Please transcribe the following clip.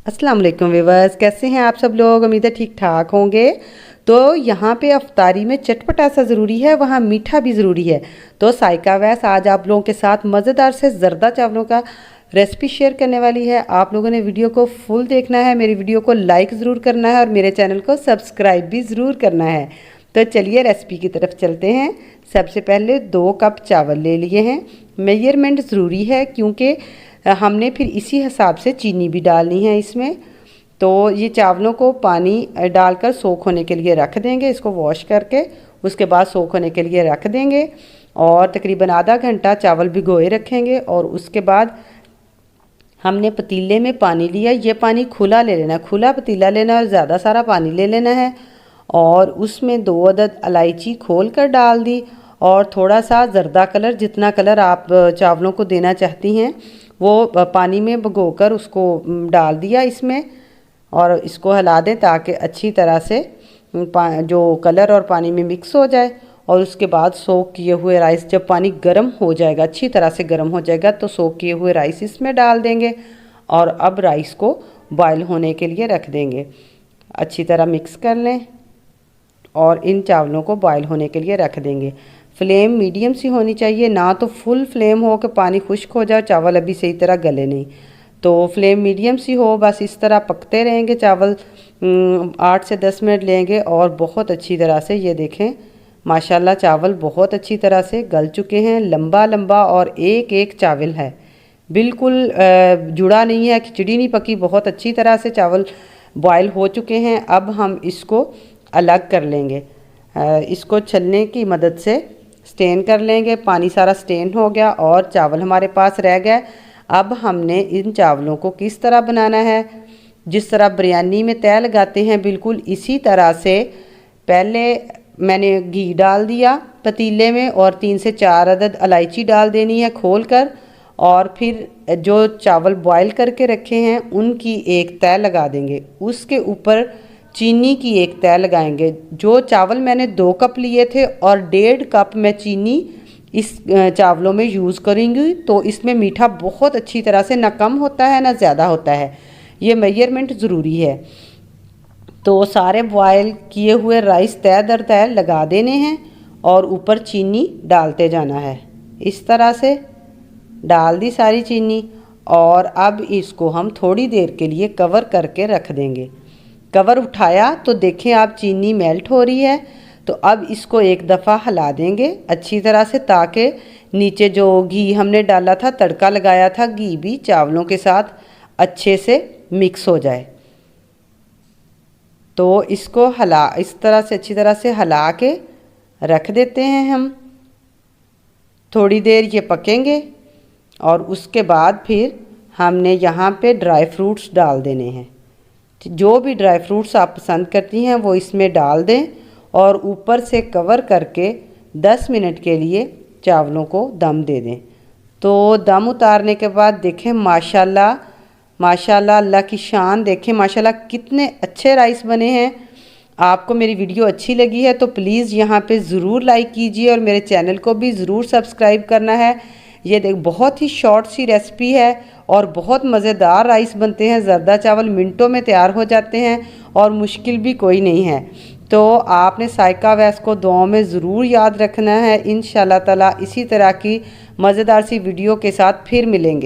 अस्सलाम वालेकुम व्यूअर्स, कैसे हैं आप सब लोग। उम्मीद है ठीक ठाक होंगे। तो यहाँ पे अफ्तारी में चटपटा सा ज़रूरी है, वहाँ मीठा भी ज़रूरी है। तो साइका वैस आज आप लोगों के साथ मज़ेदार से ज़र्दा चावलों का रेसिपी शेयर करने वाली है। आप लोगों ने वीडियो को फुल देखना है, मेरी वीडियो को लाइक ज़रूर करना है और मेरे चैनल को सब्सक्राइब भी ज़रूर करना है। तो चलिए रेसिपी की तरफ चलते हैं। सबसे पहले 2 कप चावल ले लिए हैं। मेजरमेंट ज़रूरी है क्योंकि हमने फिर इसी हिसाब से चीनी भी डालनी है इसमें। तो ये चावलों को पानी डालकर सोख होने के लिए रख देंगे। इसको वॉश करके उसके बाद सोख होने के लिए रख देंगे और तकरीबन आधा घंटा चावल भिगोए रखेंगे। और उसके बाद हमने पतीले में पानी लिया। ये पानी खुला ले लेना, खुला पतीला लेना और ज़्यादा सारा पानी ले लेना है। और उसमें 2 अदद इलायची खोल कर डाल दी और थोड़ा सा ज़र्दा कलर, जितना कलर आप चावलों को देना चाहती हैं वो पानी में भिगोकर उसको डाल दिया इसमें। और इसको हिला दें ताकि अच्छी तरह से जो कलर और पानी में मिक्स हो जाए। और उसके बाद सोक किए हुए राइस, जब पानी गर्म हो जाएगा, अच्छी तरह से गर्म हो जाएगा, तो सोक किए हुए राइस इसमें डाल देंगे। और अब राइस को बॉयल होने के लिए रख देंगे। अच्छी तरह मिक्स कर लें और इन चावलों को बॉयल होने के लिए रख देंगे। फ्लेम मीडियम सी होनी चाहिए, ना तो फुल फ्लेम हो कि पानी खुश्क हो जाए, चावल अभी सही तरह गले नहीं। तो फ्लेम मीडियम सी हो, बस इस तरह पकते रहेंगे चावल। 8 से 10 मिनट लेंगे और बहुत अच्छी तरह से ये देखें माशाल्लाह चावल बहुत अच्छी तरह से गल चुके हैं। लंबा लंबा और एक एक चावल है, बिल्कुल जुड़ा नहीं है, खिचड़ी नहीं पकी, बहुत अच्छी तरह से चावल बॉयल हो चुके हैं। अब हम इसको अलग कर लेंगे। इसको छलने की मदद से स्टेन कर लेंगे। पानी सारा स्टेन हो गया और चावल हमारे पास रह गए। अब हमने इन चावलों को किस तरह बनाना है, जिस तरह बिरयानी में तय लगाते हैं बिल्कुल इसी तरह से। पहले मैंने घी डाल दिया पतीले में और 3 से 4 अदद इलायची डाल देनी है खोल कर। और फिर जो चावल बॉयल करके रखे हैं उनकी एक तय लगा देंगे। उसके ऊपर चीनी की एक तय लगाएंगे। जो चावल मैंने 2 कप लिए थे और 1.5 कप मैं चीनी इस चावलों में यूज़ करूँगी। तो इसमें मीठा बहुत अच्छी तरह से ना कम होता है ना ज़्यादा होता है, ये मेजरमेंट ज़रूरी है। तो सारे बॉयल किए हुए राइस तय दर तय लगा देने हैं और ऊपर चीनी डालते जाना है। इस तरह से डाल दी सारी चीनी और अब इसको हम थोड़ी देर के लिए कवर करके रख देंगे। कवर उठाया तो देखें आप चीनी मेल्ट हो रही है। तो अब इसको एक दफ़ा हिला देंगे अच्छी तरह से ताकि नीचे जो घी हमने डाला था, तड़का लगाया था, घी भी चावलों के साथ अच्छे से मिक्स हो जाए। तो इसको इस तरह से अच्छी तरह से हिला के रख देते हैं हम। थोड़ी देर ये पकेंगे और उसके बाद फिर हमने यहाँ पे ड्राई फ्रूट्स डाल देने हैं। जो भी ड्राई फ्रूट्स आप पसंद करती हैं वो इसमें डाल दें और ऊपर से कवर करके 10 मिनट के लिए चावलों को दम दे दें। तो दम उतारने के बाद देखें माशाल्लाह माशाल्लाह, अल्लाह की शान, देखें माशाल्लाह कितने अच्छे राइस बने हैं। आपको मेरी वीडियो अच्छी लगी है तो प्लीज़ यहाँ पे ज़रूर लाइक कीजिए और मेरे चैनल को भी ज़रूर सब्सक्राइब करना है। ये देख बहुत ही शॉर्ट सी रेसिपी है और बहुत मज़ेदार राइस बनते हैं। ज़र्दा चावल मिनटों में तैयार हो जाते हैं और मुश्किल भी कोई नहीं है। तो आपने साइका वैस को दुआओं में ज़रूर याद रखना है। इंशाल्लाह ताला इसी तरह की मज़ेदार सी वीडियो के साथ फिर मिलेंगे।